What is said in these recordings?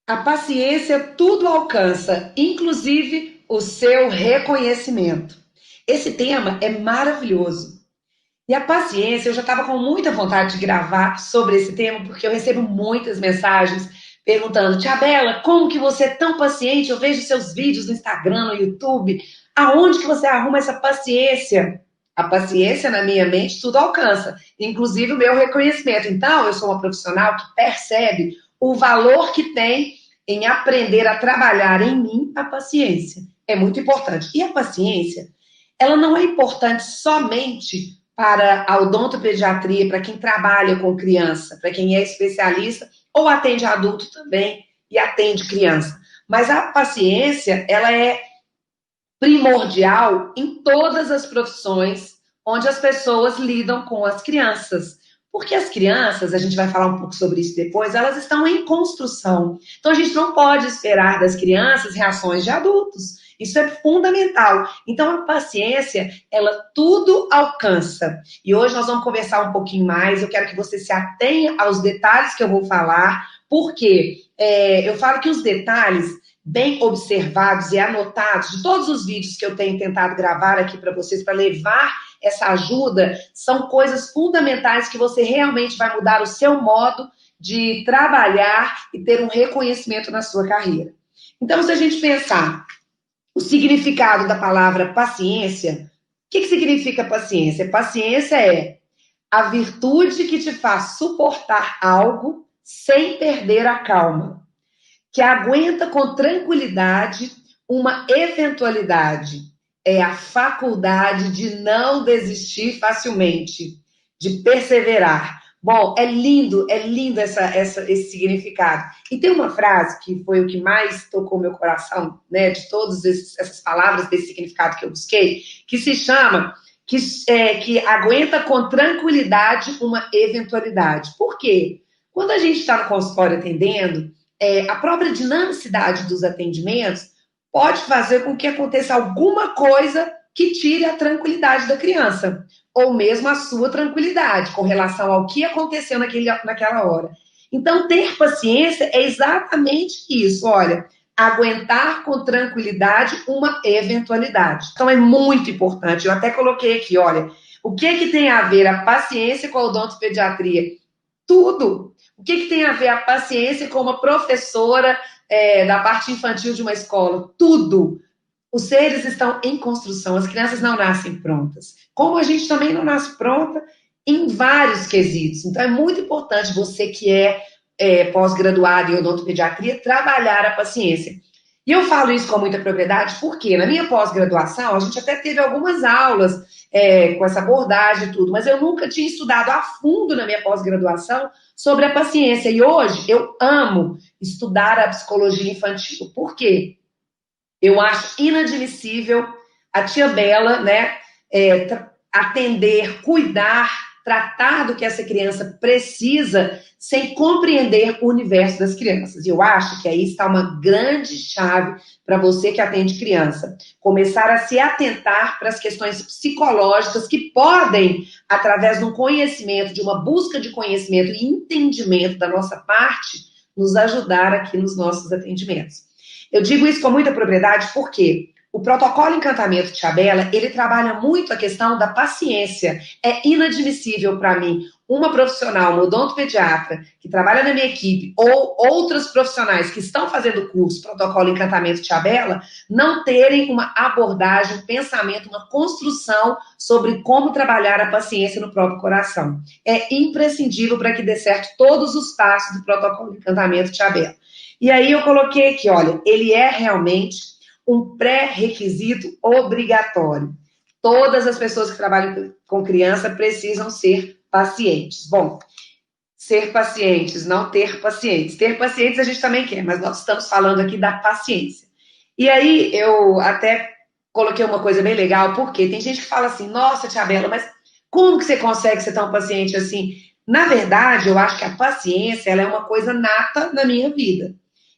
A paciência tudo alcança, inclusive o seu reconhecimento. Esse tema é maravilhoso. E a paciência, eu já estava com muita vontade de gravar sobre esse tema, porque eu recebo muitas mensagens perguntando: Tia Bela, como que você é tão paciente? Eu vejo seus vídeos no Instagram, no YouTube. Aonde que você arruma essa paciência? A paciência, na minha mente, tudo alcança, inclusive o meu reconhecimento. Então, eu sou uma profissional que percebe o valor que tem em aprender a trabalhar em mim a paciência. É muito importante. E a paciência, ela não é importante somente para a odontopediatria, para quem trabalha com criança, para quem é especialista ou atende adulto também e atende criança. Mas a paciência, ela é primordial em todas as profissões onde as pessoas lidam com as crianças. Porque as crianças, a gente vai falar um pouco sobre isso depois, elas estão em construção. Então a gente não pode esperar das crianças reações de adultos. Isso é fundamental. Então a paciência, ela tudo alcança. E hoje nós vamos conversar um pouquinho mais. Eu quero que você se atenha aos detalhes que eu vou falar, porque eu falo que os detalhes bem observados e anotados de todos os vídeos que eu tenho tentado gravar aqui para vocês, para levar essa ajuda, são coisas fundamentais que você realmente vai mudar o seu modo de trabalhar e ter um reconhecimento na sua carreira. Então, se a gente pensar o significado da palavra paciência, o que significa paciência? Paciência é a virtude que te faz suportar algo sem perder a calma, que aguenta com tranquilidade uma eventualidade. É a faculdade de não desistir facilmente, de perseverar. Bom, é lindo esse significado. E tem uma frase que foi o que mais tocou meu coração, né, de todas essas palavras desse significado que eu busquei, que se chama que aguenta com tranquilidade uma eventualidade. Por quê? Quando a gente está no consultório atendendo, a própria dinamicidade dos atendimentos pode fazer com que aconteça alguma coisa que tire a tranquilidade da criança, ou mesmo a sua tranquilidade com relação ao que aconteceu naquela hora. Então, ter paciência é exatamente isso, olha, aguentar com tranquilidade uma eventualidade. Então, é muito importante, eu até coloquei aqui, olha, o que tem a ver a paciência com a odontopediatria? Tudo. O que tem a ver a paciência com uma professora da parte infantil de uma escola? Tudo. Os seres estão em construção, as crianças não nascem prontas. Como a gente também não nasce pronta em vários quesitos. Então, é muito importante você que é pós-graduado em odontopediatria trabalhar a paciência. E eu falo isso com muita propriedade porque na minha pós-graduação a gente até teve algumas aulas com essa abordagem e tudo, mas eu nunca tinha estudado a fundo na minha pós-graduação sobre a paciência. E hoje eu amo estudar a psicologia infantil. Por quê? Eu acho inadmissível a tia Bela, né, atender, cuidar, tratar do que essa criança precisa sem compreender o universo das crianças. E eu acho que aí está uma grande chave para você que atende criança. Começar a se atentar para as questões psicológicas que podem, através de um conhecimento, de uma busca de conhecimento e entendimento da nossa parte, nos ajudar aqui nos nossos atendimentos. Eu digo isso com muita propriedade porque o protocolo Encantamento Tia Bela, ele trabalha muito a questão da paciência. É inadmissível para mim uma profissional, uma odontopediatra, que trabalha na minha equipe, ou outros profissionais que estão fazendo o curso Protocolo Encantamento Tia Bela, não terem uma abordagem, um pensamento, uma construção sobre como trabalhar a paciência no próprio coração. É imprescindível para que dê certo todos os passos do Protocolo Encantamento Tia Bela. E aí eu coloquei aqui, olha, ele é realmente um pré-requisito obrigatório. Todas as pessoas que trabalham com criança precisam ser pacientes. Bom, ser pacientes, não ter pacientes. Ter pacientes a gente também quer, mas nós estamos falando aqui da paciência. E aí eu até coloquei uma coisa bem legal, porque tem gente que fala assim, nossa, Tia Bela, mas como que você consegue ser tão paciente assim? Na verdade, eu acho que a paciência ela é uma coisa nata na minha vida.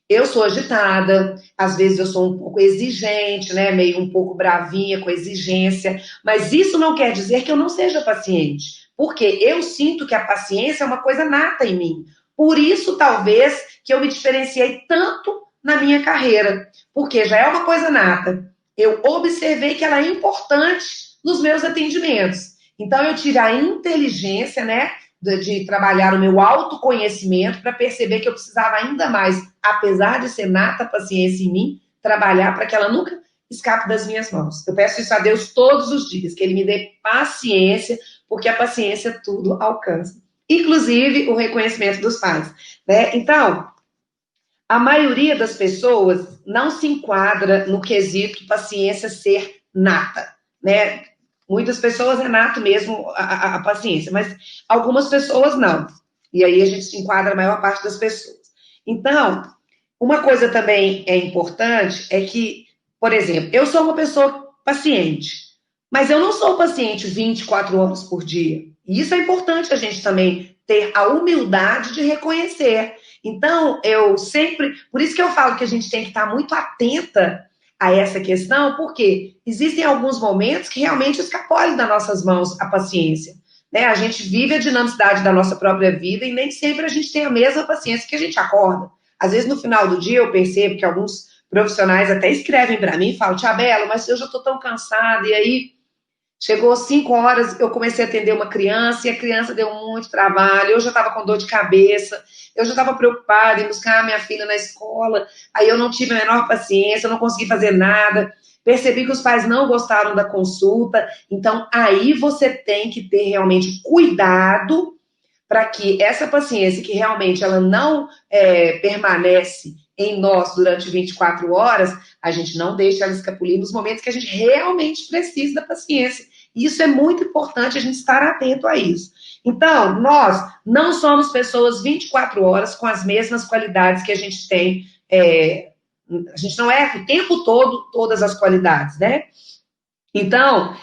Eu sou agitada, às vezes eu sou um pouco exigente, né? Meio um pouco bravinha com exigência, mas isso não quer dizer que eu não seja paciente, porque eu sinto que a paciência é uma coisa nata em mim. Por isso, talvez, que eu me diferenciei tanto na minha carreira, porque já é uma coisa nata. Eu observei que ela é importante nos meus atendimentos. Então, eu tive a inteligência, né, de trabalhar o meu autoconhecimento para perceber que eu precisava ainda mais, apesar de ser nata a paciência em mim, trabalhar para que ela nunca escape das minhas mãos. Eu peço isso a Deus todos os dias, que Ele me dê paciência, porque a paciência tudo alcança. Inclusive o reconhecimento dos pais, né? Então, a maioria das pessoas não se enquadra no quesito paciência ser nata, né? Muitas pessoas é nato mesmo a paciência, mas algumas pessoas não. E aí a gente se enquadra a maior parte das pessoas. Então, uma coisa também é importante é que, por exemplo, eu sou uma pessoa paciente, mas eu não sou paciente 24 horas por dia. E isso é importante a gente também ter a humildade de reconhecer. Então, eu sempre. Por isso que eu falo que a gente tem que estar muito atenta a essa questão, porque existem alguns momentos que realmente escapolem das nossas mãos a paciência. Né? A gente vive a dinamicidade da nossa própria vida e nem sempre a gente tem a mesma paciência que a gente acorda. Às vezes, no final do dia, eu percebo que alguns profissionais até escrevem para mim e falam: Tia Bela, mas eu já estou tão cansada. E aí, chegou 5 horas, eu comecei a atender uma criança e a criança deu muito trabalho. Eu já estava com dor de cabeça, eu já estava preocupada em buscar a minha filha na escola. Aí eu não tive a menor paciência, eu não consegui fazer nada. Percebi que os pais não gostaram da consulta. Então, aí você tem que ter realmente cuidado para que essa paciência, que realmente ela não permanece em nós durante 24 horas, a gente não deixa ela escapulir nos momentos que a gente realmente precisa da paciência. E isso é muito importante a gente estar atento a isso. Então, nós não somos pessoas 24 horas com as mesmas qualidades que a gente tem. A gente não é o tempo todo todas as qualidades, né? Então,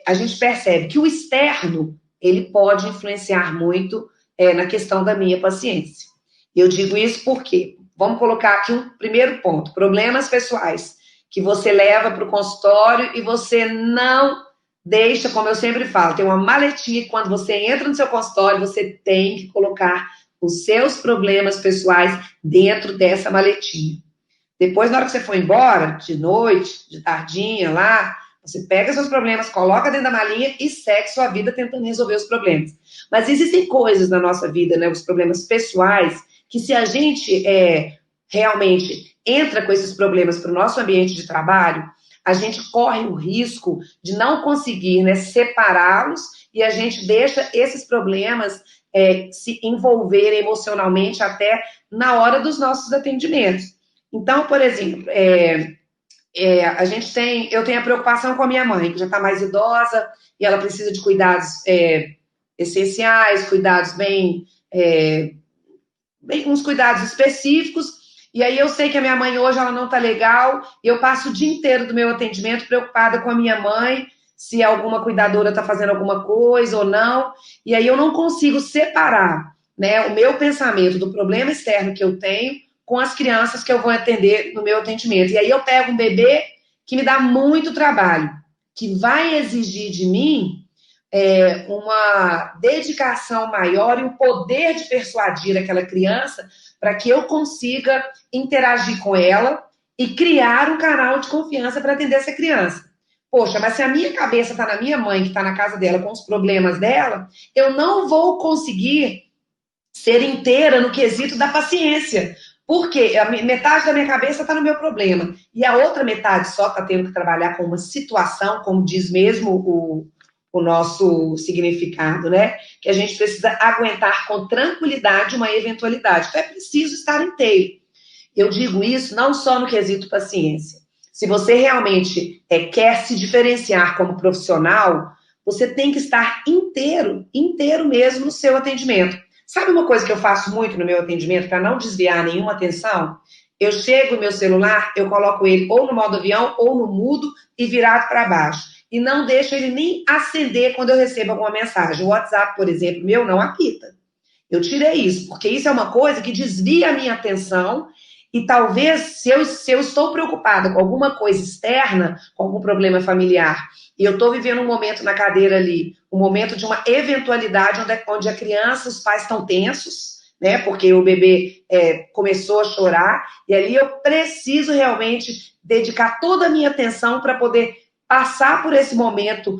a gente percebe que o externo, ele pode influenciar muito na questão da minha paciência. Eu digo isso porque, vamos colocar aqui um primeiro ponto, problemas pessoais, que você leva para o consultório e você não deixa, como eu sempre falo, tem uma maletinha que quando você entra no seu consultório, você tem que colocar os seus problemas pessoais dentro dessa maletinha. Depois, na hora que você for embora, de noite, de tardinha lá, você pega seus problemas, coloca dentro da malinha e segue sua vida tentando resolver os problemas. Mas existem coisas na nossa vida, né, os problemas pessoais, que se a gente realmente entra com esses problemas para o nosso ambiente de trabalho, a gente corre o risco de não conseguir, né, separá-los e a gente deixa esses problemas se envolverem emocionalmente até na hora dos nossos atendimentos. Então, por exemplo, eu tenho a preocupação com a minha mãe, que já está mais idosa e ela precisa de cuidados essenciais, cuidados uns cuidados específicos. E aí eu sei que a minha mãe hoje ela não está legal e eu passo o dia inteiro do meu atendimento preocupada com a minha mãe, se alguma cuidadora está fazendo alguma coisa ou não. E aí eu não consigo separar, né, o meu pensamento do problema externo que eu tenho com as crianças que eu vou atender no meu atendimento. E aí eu pego um bebê que me dá muito trabalho, que vai exigir de mim uma dedicação maior e o poder de persuadir aquela criança para que eu consiga interagir com ela e criar um canal de confiança para atender essa criança. Poxa, mas se a minha cabeça está na minha mãe, que está na casa dela, com os problemas dela, eu não vou conseguir ser inteira no quesito da paciência. Porque a metade da minha cabeça está no meu problema. E a outra metade só está tendo que trabalhar com uma situação, como diz mesmo o nosso significado, né? Que a gente precisa aguentar com tranquilidade uma eventualidade. Então é preciso estar inteiro. Eu digo isso não só no quesito paciência. Se você realmente quer se diferenciar como profissional, você tem que estar inteiro mesmo no seu atendimento. Sabe uma coisa que eu faço muito no meu atendimento para não desviar nenhuma atenção? Eu chego no meu celular, eu coloco ele ou no modo avião ou no mudo e virado para baixo. E não deixo ele nem acender quando eu recebo alguma mensagem. O WhatsApp, por exemplo, meu não apita. Eu tirei isso, porque isso é uma coisa que desvia a minha atenção e talvez, se eu estou preocupada com alguma coisa externa, com algum problema familiar, e eu estou vivendo um momento na cadeira ali, um momento de uma eventualidade onde a criança, os pais estão tensos, né? Porque o bebê começou a chorar, e ali eu preciso realmente dedicar toda a minha atenção para poder passar por esse momento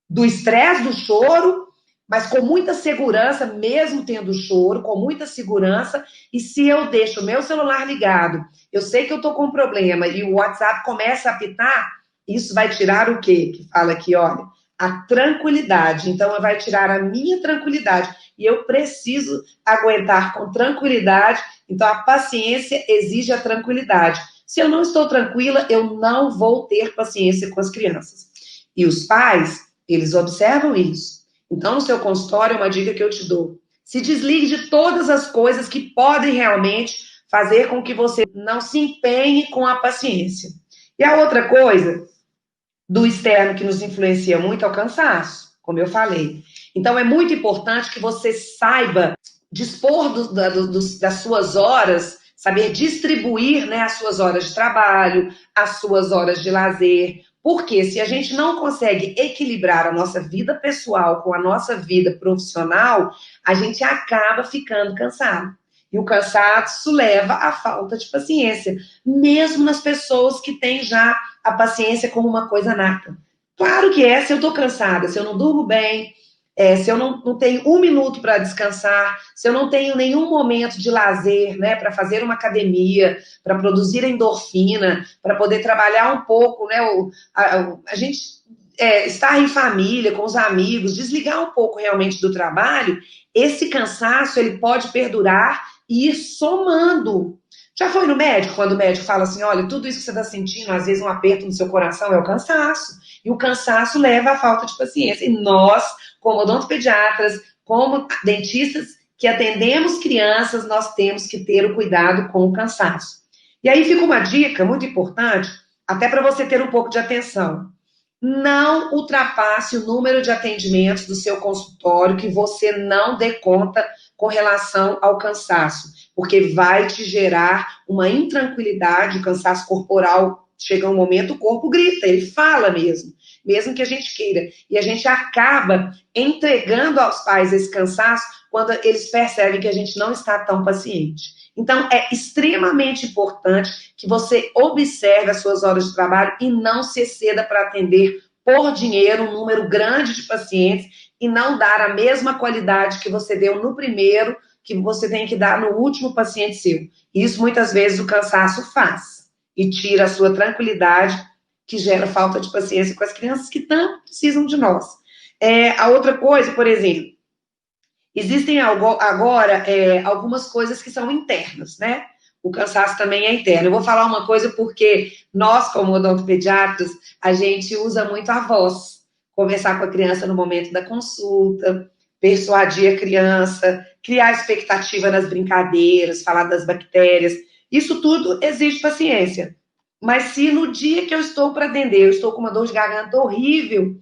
do estresse do choro, mas com muita segurança, mesmo tendo choro, com muita segurança. E se eu deixo o meu celular ligado, eu sei que eu estou com um problema e o WhatsApp começa a apitar, isso vai tirar o quê? Que fala aqui, olha, a tranquilidade. Então, vai tirar a minha tranquilidade. E eu preciso aguentar com tranquilidade. Então, a paciência exige a tranquilidade. Se eu não estou tranquila, eu não vou ter paciência com as crianças. E os pais, eles observam isso. Então, no seu consultório, uma dica que eu te dou: se desligue de todas as coisas que podem realmente fazer com que você não se empenhe com a paciência. E a outra coisa do externo que nos influencia muito é o cansaço, como eu falei. Então, é muito importante que você saiba dispor das suas horas, saber distribuir, né, as suas horas de trabalho, as suas horas de lazer. Porque se a gente não consegue equilibrar a nossa vida pessoal com a nossa vida profissional, a gente acaba ficando cansado. E o cansaço leva à falta de paciência, mesmo nas pessoas que têm já a paciência como uma coisa nata. Claro que se eu estou cansada, se eu não durmo bem, se eu não tenho um minuto para descansar, se eu não tenho nenhum momento de lazer, né, para fazer uma academia, para produzir endorfina, para poder trabalhar um pouco, né, a gente estar em família, com os amigos, desligar um pouco realmente do trabalho, esse cansaço ele pode perdurar e ir somando. Já foi no médico, quando o médico fala assim, olha, tudo isso que você está sentindo, às vezes um aperto no seu coração é o cansaço. E o cansaço leva à falta de paciência. E nós, como odontopediatras, como dentistas que atendemos crianças, nós temos que ter o cuidado com o cansaço. E aí fica uma dica muito importante, até para você ter um pouco de atenção. Não ultrapasse o número de atendimentos do seu consultório que você não dê conta com relação ao cansaço, porque vai te gerar uma intranquilidade, o cansaço corporal. Chega um momento, o corpo grita, ele fala mesmo que a gente queira. E a gente acaba entregando aos pais esse cansaço quando eles percebem que a gente não está tão paciente. Então, é extremamente importante que você observe as suas horas de trabalho e não se exceda para atender por dinheiro um número grande de pacientes e não dar a mesma qualidade que você deu no primeiro, que você tem que dar no último paciente seu. Isso, muitas vezes, o cansaço faz e tira a sua tranquilidade, que gera falta de paciência com as crianças que tanto precisam de nós. A outra coisa, por exemplo, existem agora algumas coisas que são internas, né? O cansaço também é interno. Eu vou falar uma coisa porque nós, como odontopediatras, a gente usa muito a voz. Conversar com a criança no momento da consulta, persuadir a criança, criar expectativa nas brincadeiras, falar das bactérias. Isso tudo exige paciência. Mas se no dia que eu estou para atender, eu estou com uma dor de garganta horrível,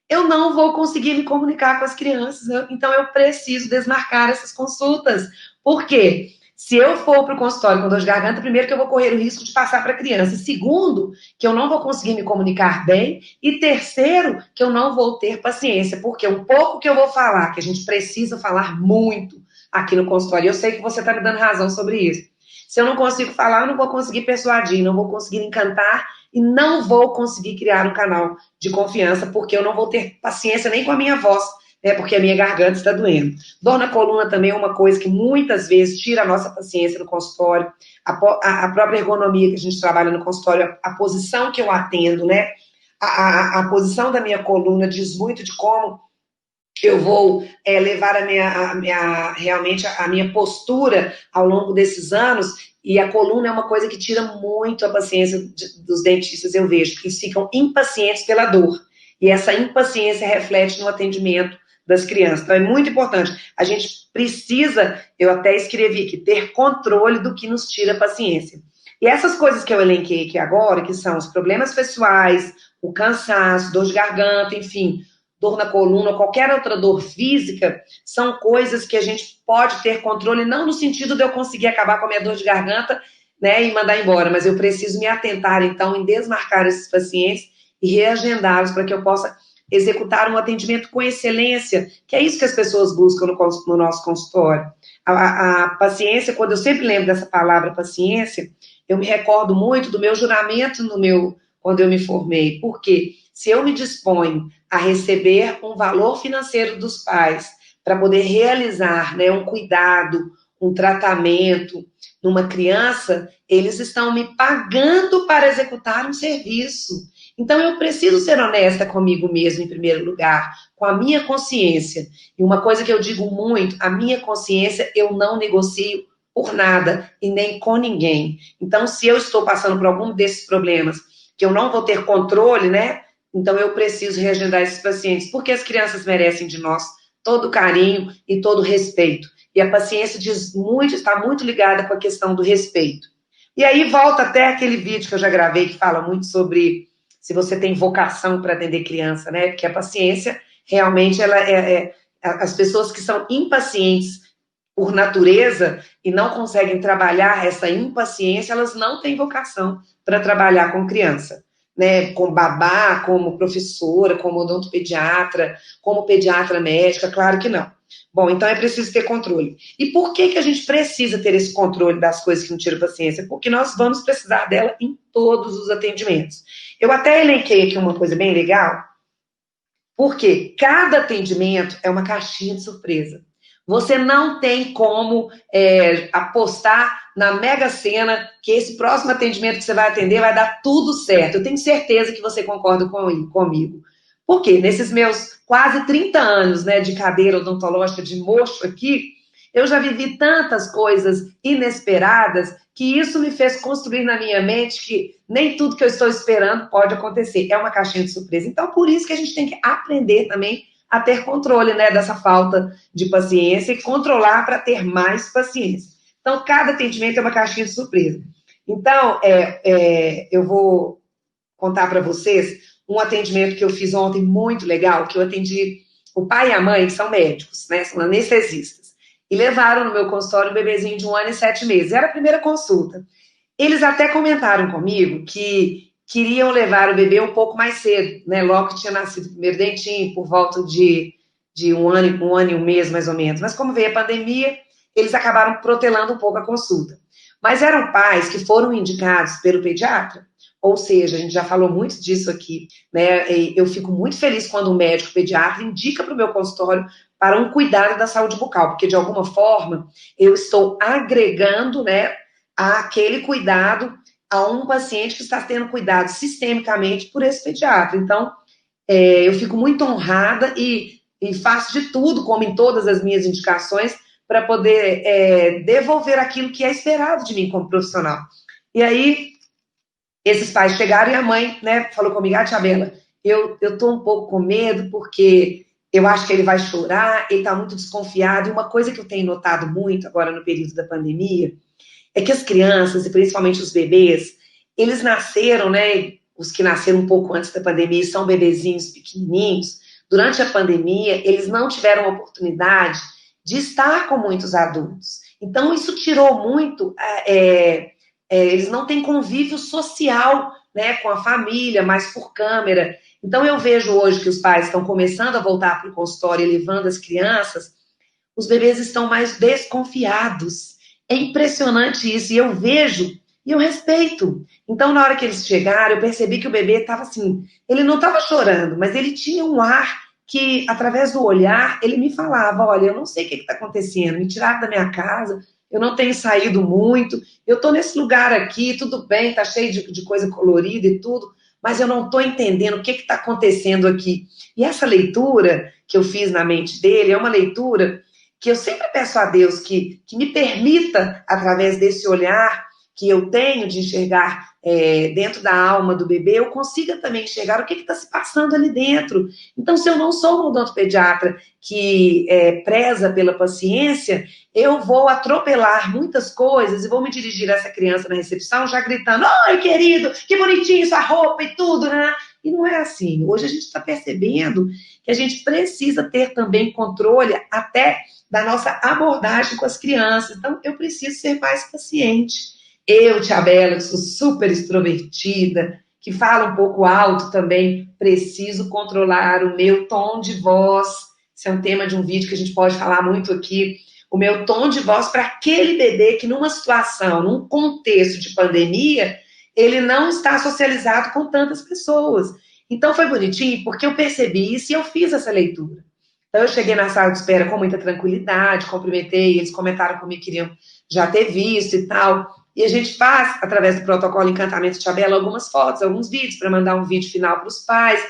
eu não vou conseguir me comunicar com as crianças. Então, eu preciso desmarcar essas consultas. Por quê? Se eu for para o consultório com dor de garganta, primeiro que eu vou correr o risco de passar para a criança. Segundo, que eu não vou conseguir me comunicar bem. E terceiro, que eu não vou ter paciência. Porque um pouco que eu vou falar, que a gente precisa falar muito aqui no consultório, eu sei que você está me dando razão sobre isso. Se eu não consigo falar, eu não vou conseguir persuadir, não vou conseguir encantar e não vou conseguir criar um canal de confiança, porque eu não vou ter paciência nem com a minha voz, né, porque a minha garganta está doendo. Dor na coluna também é uma coisa que muitas vezes tira a nossa paciência no consultório, a própria ergonomia que a gente trabalha no consultório, a posição que eu atendo, né, a posição da minha coluna diz muito de como eu vou levar realmente a minha postura ao longo desses anos, e a coluna é uma coisa que tira muito a paciência dos dentistas, eu vejo, que eles ficam impacientes pela dor, e essa impaciência reflete no atendimento das crianças. Então, é muito importante. A gente precisa, eu até escrevi aqui, ter controle do que nos tira a paciência. E essas coisas que eu elenquei aqui agora, que são os problemas pessoais, o cansaço, dor de garganta, enfim, dor na coluna, ou qualquer outra dor física, são coisas que a gente pode ter controle, não no sentido de eu conseguir acabar com a minha dor de garganta, né, e mandar embora, mas eu preciso me atentar, então, em desmarcar esses pacientes e reagendá-los para que eu possa executar um atendimento com excelência, que é isso que as pessoas buscam no nosso consultório. A paciência, quando eu sempre lembro dessa palavra paciência, eu me recordo muito do meu juramento quando eu me formei. Porque se eu me disponho a receber um valor financeiro dos pais para poder realizar, né, um cuidado, um tratamento numa criança, eles estão me pagando para executar um serviço. Então, eu preciso ser honesta comigo mesmo, em primeiro lugar, com a minha consciência. E uma coisa que eu digo muito, a minha consciência eu não negocio por nada e nem com ninguém. Então, se eu estou passando por algum desses problemas, que eu não vou ter controle, né? Então, eu preciso reagendar esses pacientes, porque as crianças merecem de nós todo carinho e todo respeito. E a paciência está muito ligada com a questão do respeito. E aí volta até aquele vídeo que eu já gravei, que fala muito sobre se você tem vocação para atender criança, né? Porque a paciência, realmente, as pessoas que são impacientes por natureza e não conseguem trabalhar essa impaciência, elas não têm vocação para trabalhar com criança. Né, como babá, como professora, como odontopediatra, como pediatra médica, claro que não. Bom, então é preciso ter controle. E por que a gente precisa ter esse controle das coisas que não tiram paciência? Porque nós vamos precisar dela em todos os atendimentos. Eu até elenquei aqui uma coisa bem legal, porque cada atendimento é uma caixinha de surpresa. Você não tem como apostar na Mega Sena que esse próximo atendimento que você vai atender vai dar tudo certo. Eu tenho certeza que você concorda comigo. Por quê? Nesses meus quase 30 anos, né, de cadeira odontológica de mocho aqui, eu já vivi tantas coisas inesperadas que isso me fez construir na minha mente que nem tudo que eu estou esperando pode acontecer. É uma caixinha de surpresa. Então, por isso que a gente tem que aprender também a ter controle, né, dessa falta de paciência e controlar para ter mais paciência. Então, cada atendimento é uma caixinha de surpresa. Então, eu vou contar para vocês um atendimento que eu fiz ontem muito legal, que eu atendi o pai e a mãe, que são médicos, né, são anestesistas, e levaram no meu consultório um bebezinho de 1 ano e 7 meses. Era a primeira consulta. Eles até comentaram comigo que queriam levar o bebê um pouco mais cedo, né? Logo que tinha nascido o primeiro dentinho, por volta de 1 ano e 1 mês, mais ou menos. Mas como veio a pandemia, eles acabaram protelando um pouco a consulta. Mas eram pais que foram indicados pelo pediatra, ou seja, a gente já falou muito disso aqui, né? Eu fico muito feliz quando um médico pediatra indica para o meu consultório para um cuidado da saúde bucal, porque de alguma forma eu estou agregando, né, aquele cuidado a um paciente que está tendo cuidado sistemicamente por esse pediatra. Então, eu fico muito honrada e faço de tudo, como em todas as minhas indicações, para poder devolver aquilo que é esperado de mim como profissional. E aí, esses pais chegaram e a mãe, né, falou comigo, tia Bela, eu estou um pouco com medo porque eu acho que ele vai chorar, ele está muito desconfiado. E uma coisa que eu tenho notado muito agora no período da pandemia é que as crianças, e principalmente os bebês, eles nasceram, né, os que nasceram um pouco antes da pandemia, são bebezinhos pequenininhos, durante a pandemia, eles não tiveram a oportunidade de estar com muitos adultos. Então, isso tirou muito, eles não têm convívio social, né, com a família, mas por câmera. Então, eu vejo hoje que os pais estão começando a voltar para o consultório e levando as crianças, os bebês estão mais desconfiados. É impressionante isso, e eu vejo, e eu respeito. Então, na hora que eles chegaram, eu percebi que o bebê estava assim, ele não estava chorando, mas ele tinha um ar que, através do olhar, ele me falava, olha, eu não sei o que está acontecendo, me tiraram da minha casa, eu não tenho saído muito, eu estou nesse lugar aqui, tudo bem, está cheio de coisa colorida e tudo, mas eu não estou entendendo o que está acontecendo aqui. E essa leitura que eu fiz na mente dele é uma leitura que eu sempre peço a Deus que me permita, através desse olhar que eu tenho de enxergar dentro da alma do bebê, eu consiga também enxergar o que está se passando ali dentro. Então, se eu não sou um odontopediatra que preza pela paciência, eu vou atropelar muitas coisas e vou me dirigir a essa criança na recepção já gritando, oi, querido, que bonitinho sua roupa e tudo, né? E não é assim. Hoje a gente está percebendo que a gente precisa ter também controle até da nossa abordagem com as crianças. Então, eu preciso ser mais paciente. Eu, tia Bela, que sou super extrovertida, que fala um pouco alto também, preciso controlar o meu tom de voz. Esse é um tema de um vídeo que a gente pode falar muito aqui. O meu tom de voz para aquele bebê que numa situação, num contexto de pandemia, ele não está socializado com tantas pessoas. Então foi bonitinho porque eu percebi isso e eu fiz essa leitura. Então eu cheguei na sala de espera com muita tranquilidade, cumprimentei, eles comentaram comigo que queriam já ter visto e tal. E a gente faz, através do protocolo Encantamento Tia Bela, algumas fotos, alguns vídeos, para mandar um vídeo final para os pais.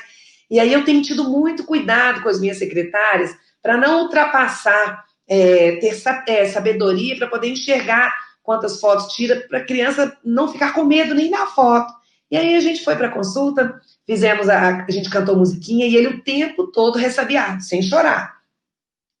E aí eu tenho tido muito cuidado com as minhas secretárias para não ultrapassar, ter sabedoria para poder enxergar quantas fotos tira, para a criança não ficar com medo nem da foto. E aí a gente foi para a consulta, a gente cantou musiquinha e ele o tempo todo ressabiado, sem chorar,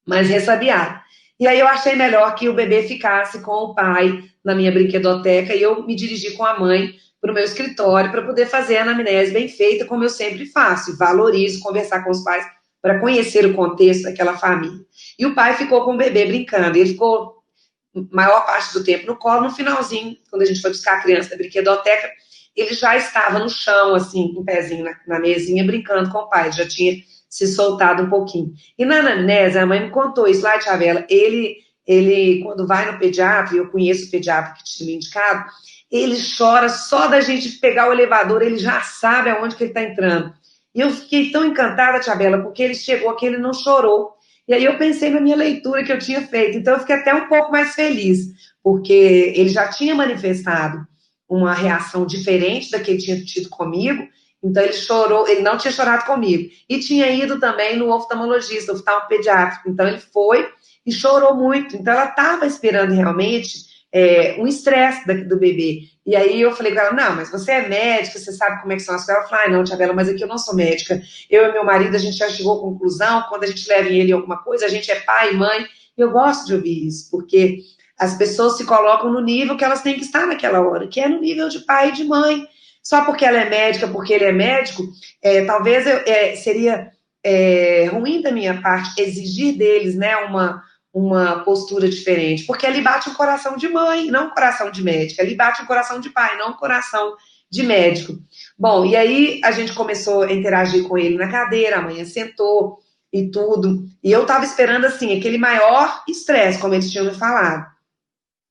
mas ressabiado. E aí eu achei melhor que o bebê ficasse com o pai na minha brinquedoteca e eu me dirigi com a mãe para o meu escritório para poder fazer a anamnese bem feita, como eu sempre faço. Valorizo conversar com os pais para conhecer o contexto daquela família. E o pai ficou com o bebê brincando. Ele ficou maior parte do tempo no colo. No finalzinho, quando a gente foi buscar a criança da brinquedoteca, ele já estava no chão, assim, com um pezinho na mesinha, brincando com o pai. Já tinha se soltado um pouquinho. E na anamnese, a mãe me contou isso lá, Tia Bela, ele, quando vai no pediatra, eu conheço o pediatra que tinha me indicado, ele chora só da gente pegar o elevador, ele já sabe aonde que ele está entrando. E eu fiquei tão encantada, Tia Bela, porque ele chegou aqui, ele não chorou. E aí eu pensei na minha leitura que eu tinha feito, então eu fiquei até um pouco mais feliz, porque ele já tinha manifestado uma reação diferente da que ele tinha tido comigo, então ele chorou, ele não tinha chorado comigo, e tinha ido também no oftalmologista, oftalmopediátrico, então ele foi e chorou muito, então ela estava esperando realmente um estresse do bebê, e aí eu falei com ela, não, mas você é médica, você sabe como é que são as coisas, ela falou, não, Tia Bela, mas aqui eu não sou médica, eu e meu marido, a gente já chegou à conclusão, quando a gente leva ele em alguma coisa, a gente é pai, mãe, e eu gosto de ouvir isso, porque as pessoas se colocam no nível que elas têm que estar naquela hora, que é no nível de pai e de mãe. Só porque ela é médica, porque ele é médico, talvez seria ruim da minha parte exigir deles, né, uma postura diferente, porque ali bate um coração de mãe, não um coração de médica, ali bate um coração de pai, não um coração de médico. Bom, e aí a gente começou a interagir com ele na cadeira, a mãe sentou e tudo, e eu estava esperando, assim, aquele maior estresse, como eles tinham me falado.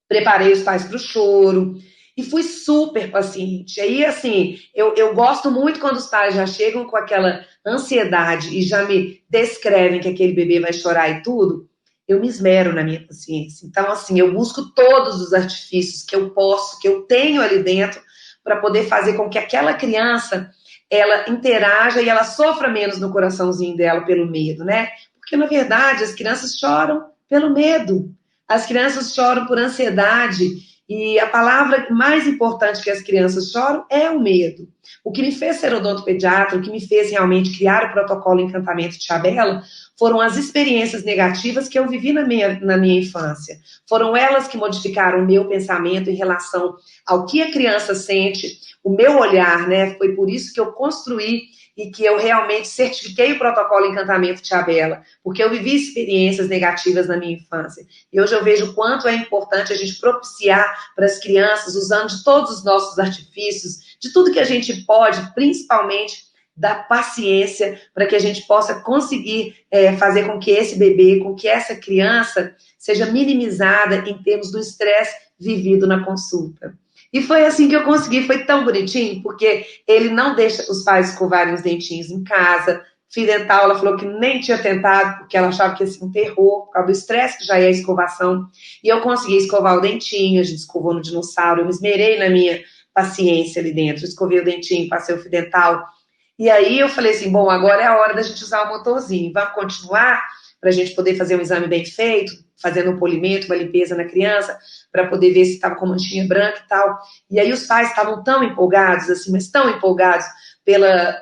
Preparei os pais para o choro e fui super paciente. Aí, assim, eu gosto muito quando os pais já chegam com aquela ansiedade e já me descrevem que aquele bebê vai chorar e tudo, eu me esmero na minha paciência. Então, assim, eu busco todos os artifícios que eu posso, que eu tenho ali dentro, para poder fazer com que aquela criança, ela interaja e ela sofra menos no coraçãozinho dela pelo medo, né? Porque, na verdade, as crianças choram pelo medo. As crianças choram por ansiedade e a palavra mais importante que as crianças choram é o medo. O que me fez ser odontopediatra, o que me fez realmente criar o protocolo Encantamento Tia Bela, foram as experiências negativas que eu vivi na minha infância. Foram elas que modificaram o meu pensamento em relação ao que a criança sente, o meu olhar, né? Foi por isso que eu construí e que eu realmente certifiquei o protocolo Encantamento Tia Bela, porque eu vivi experiências negativas na minha infância. E hoje eu vejo o quanto é importante a gente propiciar para as crianças, usando de todos os nossos artifícios, de tudo que a gente pode, principalmente da paciência, para que a gente possa conseguir fazer com que esse bebê, com que essa criança seja minimizada em termos do estresse vivido na consulta. E foi assim que eu consegui, foi tão bonitinho, porque ele não deixa os pais escovarem os dentinhos em casa. Fio dental, ela falou que nem tinha tentado, porque ela achava que ia ser um terror, por causa do estresse que já é a escovação. E eu consegui escovar o dentinho, a gente escovou no dinossauro, eu me esmerei na minha paciência ali dentro, escovei o dentinho, passei o fio dental. E aí eu falei assim, bom, agora é a hora da gente usar o motorzinho, vamos continuar para a gente poder fazer um exame bem feito, fazendo um polimento, uma limpeza na criança, para poder ver se estava com manchinha branca e tal. E aí os pais estavam tão empolgados, assim, mas tão empolgados pela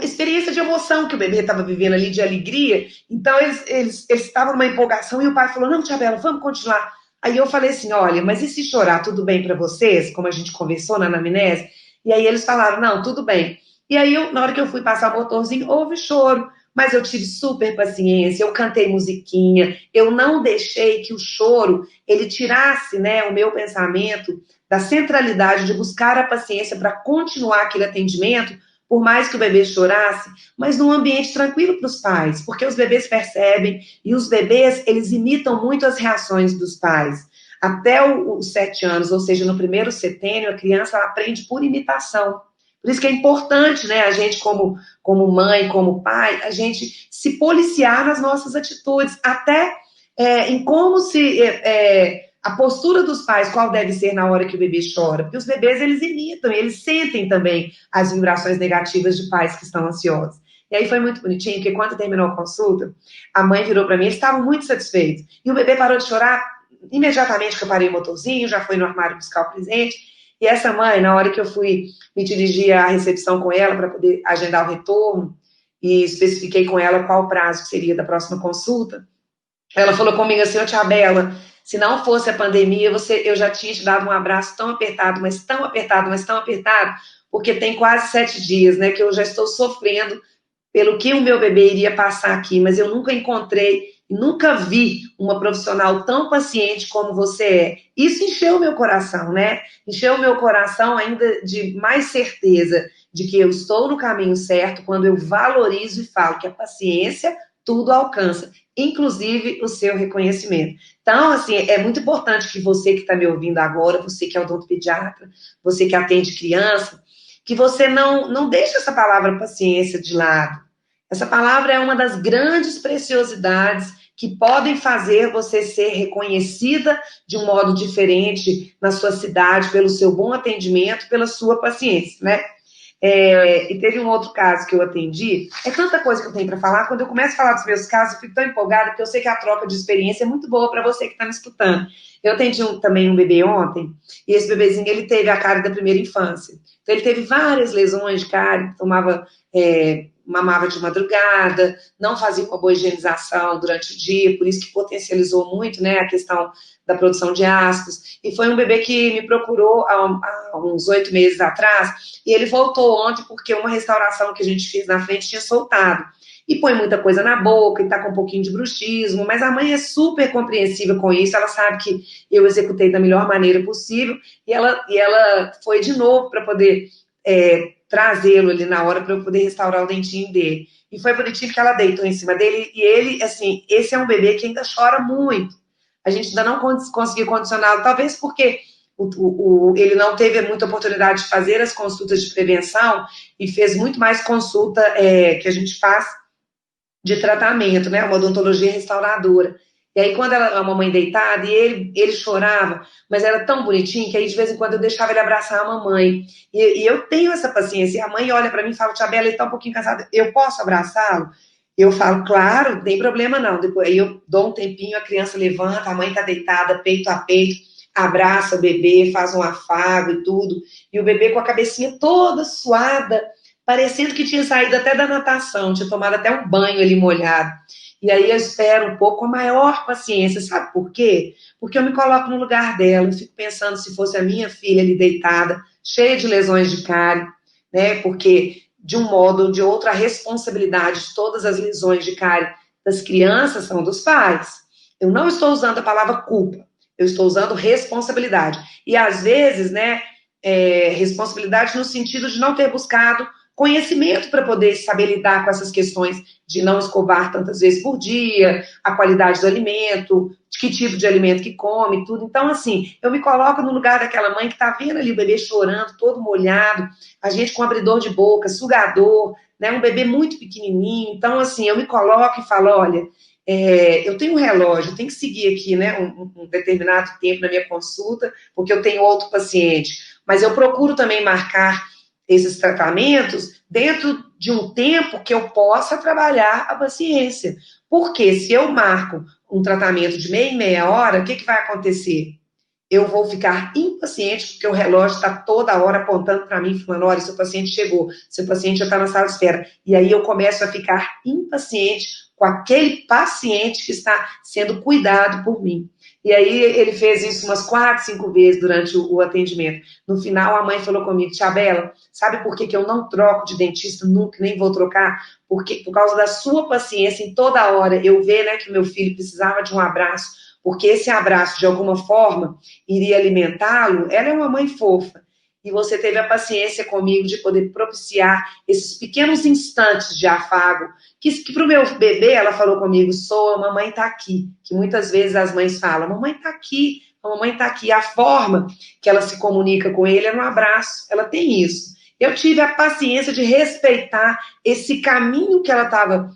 experiência de emoção que o bebê estava vivendo ali, de alegria. Então eles estavam numa empolgação e o pai falou, não, Tia Bela, vamos continuar. Aí eu falei assim, olha, mas e se chorar, tudo bem para vocês? Como a gente conversou na anamnese? E aí eles falaram, não, tudo bem. E aí, na hora que eu fui passar o motorzinho, houve choro. mas eu tive super paciência, eu cantei musiquinha, eu não deixei que o choro, ele tirasse, né, o meu pensamento da centralidade de buscar a paciência para continuar aquele atendimento, por mais que o bebê chorasse, mas num ambiente tranquilo para os pais, porque os bebês percebem e os bebês, eles imitam muito as reações dos pais. Até os 7 anos, ou seja, no primeiro setênio, a criança aprende por imitação. Por isso que é importante, né, a gente como mãe, como pai, a gente se policiar nas nossas atitudes, até em como a postura dos pais, qual deve ser na hora que o bebê chora, porque os bebês, eles imitam, eles sentem também as vibrações negativas de pais que estão ansiosos. E aí foi muito bonitinho, porque quando terminou a consulta, a mãe virou para mim, eles estavam muito satisfeitos, e o bebê parou de chorar imediatamente que eu parei o motorzinho, já foi no armário buscar o presente, e essa mãe, na hora que eu fui me dirigir à recepção com ela para poder agendar o retorno, e especifiquei com ela qual o prazo que seria da próxima consulta, ela falou comigo assim, ô tia Bela, se não fosse a pandemia, eu já tinha te dado um abraço tão apertado, mas tão apertado, mas tão apertado, porque tem quase 7 dias, né, que eu já estou sofrendo pelo que o meu bebê iria passar aqui, mas eu nunca encontrei, nunca vi uma profissional tão paciente como você é. Isso encheu o meu coração, né? Encheu o meu coração ainda de mais certeza de que eu estou no caminho certo quando eu valorizo e falo que a paciência tudo alcança, inclusive o seu reconhecimento. Então, assim, é muito importante que você que está me ouvindo agora, você que é odontopediatra, você que atende criança, que você não deixe essa palavra paciência de lado. Essa palavra é uma das grandes preciosidades que podem fazer você ser reconhecida de um modo diferente na sua cidade, pelo seu bom atendimento, pela sua paciência, né? E teve um outro caso que eu atendi, é tanta coisa que eu tenho para falar, quando eu começo a falar dos meus casos, eu fico tão empolgada, porque eu sei que a troca de experiência é muito boa para você que está me escutando. Eu atendi também um bebê ontem, e esse bebezinho, ele teve a cárie da primeira infância. Então, ele teve várias lesões de cárie, mamava de madrugada, não fazia uma boa higienização durante o dia, por isso que potencializou muito, né, a questão da produção de ácidos, e foi um bebê que me procurou há uns 8 meses atrás, e ele voltou ontem porque uma restauração que a gente fez na frente tinha soltado, e põe muita coisa na boca, e tá com um pouquinho de bruxismo, mas a mãe é super compreensiva com isso, ela sabe que eu executei da melhor maneira possível, e ela foi de novo para poder trazê-lo ali na hora para eu poder restaurar o dentinho dele. E foi bonitinho que ela deitou em cima dele, e ele, assim, esse é um bebê que ainda chora muito. A gente ainda não conseguiu condicioná-lo, talvez porque ele não teve muita oportunidade de fazer as consultas de prevenção e fez muito mais consulta que a gente faz de tratamento, né? Uma odontologia restauradora. E aí, quando a mamãe deitada, e ele chorava, mas era tão bonitinho que aí, de vez em quando, eu deixava ele abraçar a mamãe. E eu tenho essa paciência. E a mãe olha para mim e fala, tia Bela, ele tá um pouquinho cansado, eu posso abraçá-lo? Eu falo, claro, não tem problema não. Depois, aí eu dou um tempinho, a criança levanta, a mãe tá deitada, peito a peito, abraça o bebê, faz um afago e tudo. E o bebê com a cabecinha toda suada, parecendo que tinha saído até da natação, tinha tomado até um banho ali molhado. E aí eu espero um pouco com a maior paciência, sabe por quê? Porque eu me coloco no lugar dela, eu fico pensando se fosse a minha filha ali deitada, cheia de lesões de cárie, né? Porque, de um modo ou de outro, a responsabilidade de todas as lesões de cárie das crianças são dos pais. Eu não estou usando a palavra culpa, eu estou usando responsabilidade. E, às vezes, né, responsabilidade no sentido de não ter buscado conhecimento para poder saber lidar com essas questões de não escovar tantas vezes por dia, a qualidade do alimento, de que tipo de alimento que come, tudo. Então, assim, eu me coloco no lugar daquela mãe que está vendo ali o bebê chorando, todo molhado, a gente com abridor de boca, sugador, né, um bebê muito pequenininho. Então, assim, eu me coloco e falo, olha, eu tenho um relógio, eu tenho que seguir aqui, né, um determinado tempo na minha consulta, porque eu tenho outro paciente, mas eu procuro também marcar esses tratamentos dentro de um tempo que eu possa trabalhar a paciência. Porque se eu marco um tratamento de meia em meia hora, o que vai acontecer? eu vou ficar impaciente, porque o relógio está toda hora apontando para mim, falando, olha, seu paciente chegou, seu paciente já está na sala de espera. E aí eu começo a ficar impaciente com aquele paciente que está sendo cuidado por mim. E aí ele fez isso umas 4, 5 vezes durante o atendimento. No final, a mãe falou comigo, tia Bela, sabe por que eu não troco de dentista nunca, nem vou trocar? Porque, por causa da sua paciência, em toda hora, eu ver, né, que meu filho precisava de um abraço, porque esse abraço, de alguma forma, iria alimentá-lo. Ela é uma mãe fofa. E você teve a paciência comigo de poder propiciar esses pequenos instantes de afago, que para o meu bebê, ela falou comigo, a mamãe está aqui, que muitas vezes as mães falam, mamãe está aqui, a mamãe está aqui. A forma que ela se comunica com ele é no abraço, ela tem isso. Eu tive a paciência de respeitar esse caminho que ela estava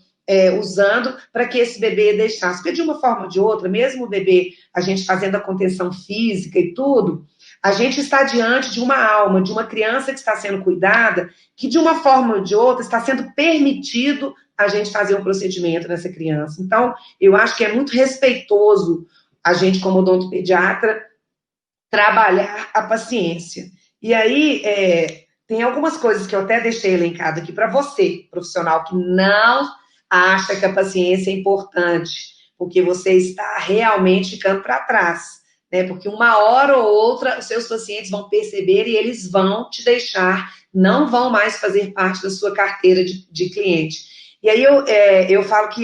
usando para que esse bebê deixasse. Porque de uma forma ou de outra, mesmo o bebê, a gente fazendo a contenção física e tudo, a gente está diante de uma alma, de uma criança que está sendo cuidada, que de uma forma ou de outra está sendo permitido a gente fazer um procedimento nessa criança. Então, eu acho que é muito respeitoso a gente, como odontopediatra, trabalhar a paciência. E aí, tem algumas coisas que eu até deixei elencado aqui para você, profissional, que não acha que a paciência é importante, porque você está realmente ficando para trás. Né? Porque uma hora ou outra os seus pacientes vão perceber e eles vão te deixar, não vão mais fazer parte da sua carteira de cliente. E aí eu falo que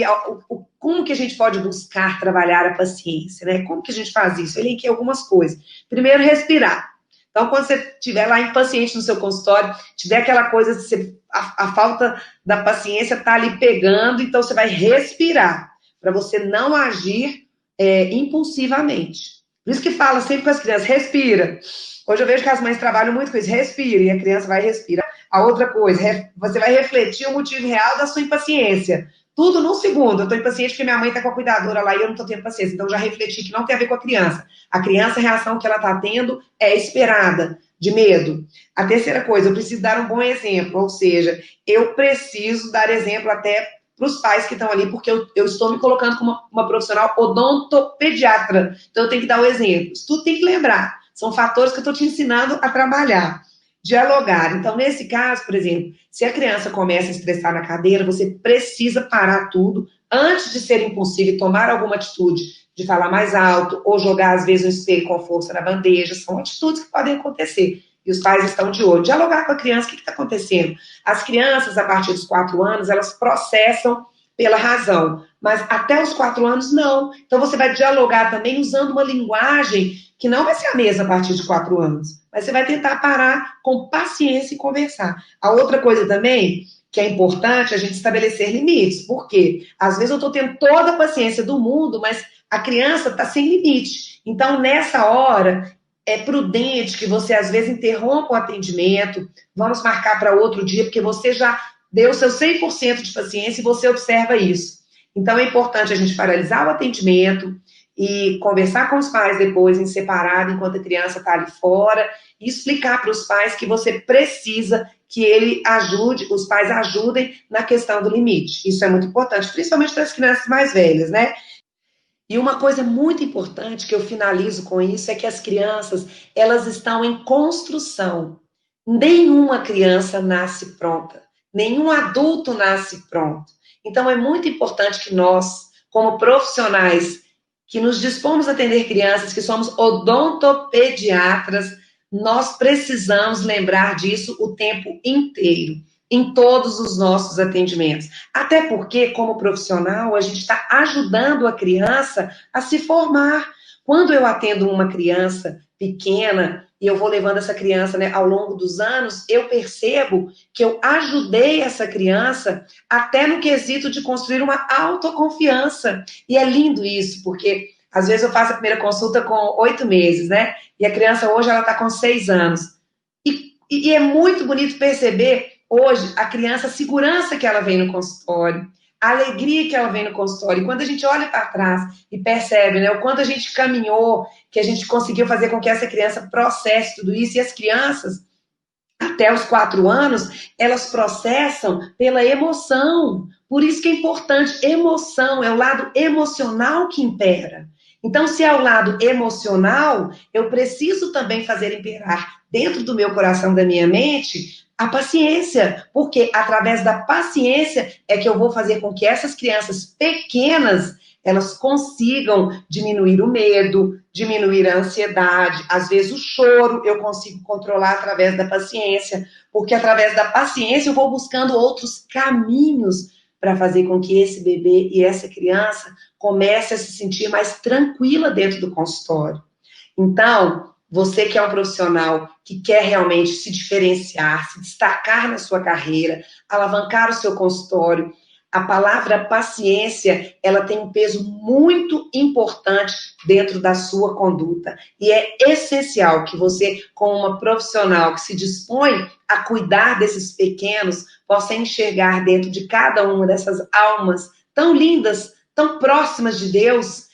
como que a gente pode buscar trabalhar a paciência, né? Como que a gente faz isso? Eu elenquei algumas coisas. Primeiro, respirar. Então, quando você estiver lá impaciente no seu consultório, tiver aquela coisa de a falta da paciência tá ali pegando, então você vai respirar, para você não agir impulsivamente. Por isso que fala sempre com as crianças, respira. Hoje eu vejo que as mães trabalham muito com isso, respira, e a criança vai respirar. A outra coisa, você vai refletir o motivo real da sua impaciência. Tudo num segundo. Eu estou impaciente porque minha mãe está com a cuidadora lá e eu não estou tendo paciência. Então, já refleti que não tem a ver com a criança. A criança, a reação que ela está tendo é esperada, de medo. A terceira coisa, eu preciso dar um bom exemplo. Ou seja, eu preciso dar exemplo até para os pais que estão ali, porque eu estou me colocando como uma profissional odontopediatra. Então, eu tenho que dar o exemplo. Isso tudo tem que lembrar. São fatores que eu estou te ensinando a trabalhar. Dialogar. Então, nesse caso, por exemplo, se a criança começa a estressar na cadeira, você precisa parar tudo antes de ser impulsivo e tomar alguma atitude de falar mais alto ou jogar, às vezes, um espelho com força na bandeja. São atitudes que podem acontecer. E os pais estão de olho. Dialogar com a criança, o que está acontecendo? As crianças, a partir dos 4 anos, elas processam pela razão. Mas até os 4 anos, não. Então, você vai dialogar também usando uma linguagem que não vai ser a mesma a partir de 4 anos. Mas você vai tentar parar com paciência e conversar. A outra coisa também, que é importante, é a gente estabelecer limites. Por quê? Às vezes eu estou tendo toda a paciência do mundo, mas a criança está sem limite. Então, nessa hora, é prudente que você, às vezes, interrompa o atendimento, vamos marcar para outro dia, porque você já deu o seu 100% de paciência e você observa isso. Então, é importante a gente paralisar o atendimento e conversar com os pais depois, em separado, enquanto a criança está ali fora, e explicar para os pais que você precisa que ele ajude, os pais ajudem na questão do limite. Isso é muito importante, principalmente para as crianças mais velhas, né? E uma coisa muito importante que eu finalizo com isso é que as crianças, elas estão em construção. Nenhuma criança nasce pronta. Nenhum adulto nasce pronto. Então, é muito importante que nós, como profissionais que nos dispomos a atender crianças, que somos odontopediatras, nós precisamos lembrar disso o tempo inteiro, em todos os nossos atendimentos. Até porque, como profissional, a gente está ajudando a criança a se formar. Quando eu atendo uma criança pequena, e eu vou levando essa criança, né, ao longo dos anos, eu percebo que eu ajudei essa criança até no quesito de construir uma autoconfiança. E é lindo isso, porque às vezes eu faço a primeira consulta com 8 meses, né? E a criança hoje ela está com 6 anos. E é muito bonito perceber hoje a criança, a segurança que ela vem no consultório, a alegria que ela vem no consultório. E quando a gente olha para trás e percebe, né, o quanto a gente caminhou, que a gente conseguiu fazer com que essa criança processe tudo isso, e as crianças, até os 4 anos, elas processam pela emoção. Por isso que é importante, emoção, é o lado emocional que impera. Então, se é o lado emocional, eu preciso também fazer imperar dentro do meu coração, da minha mente, a paciência, porque através da paciência é que eu vou fazer com que essas crianças pequenas elas consigam diminuir o medo, diminuir a ansiedade, às vezes o choro eu consigo controlar através da paciência, porque através da paciência eu vou buscando outros caminhos para fazer com que esse bebê e essa criança comece a se sentir mais tranquila dentro do consultório. Então, você que é um profissional que quer realmente se diferenciar, se destacar na sua carreira, alavancar o seu consultório, a palavra paciência, ela tem um peso muito importante dentro da sua conduta. E é essencial que você, como uma profissional que se dispõe a cuidar desses pequenos, possa enxergar dentro de cada uma dessas almas tão lindas, tão próximas de Deus,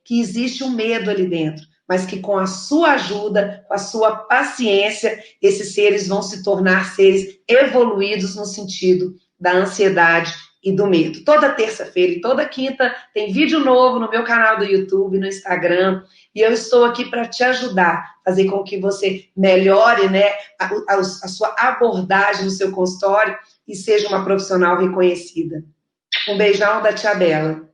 que existe um medo ali dentro, mas que com a sua ajuda, com a sua paciência, esses seres vão se tornar seres evoluídos no sentido da ansiedade e do medo. Toda terça-feira e toda quinta tem vídeo novo no meu canal do YouTube, no Instagram, e eu estou aqui para te ajudar, fazer com que você melhore, né, a sua abordagem no seu consultório e seja uma profissional reconhecida. Um beijão da Tia Bela.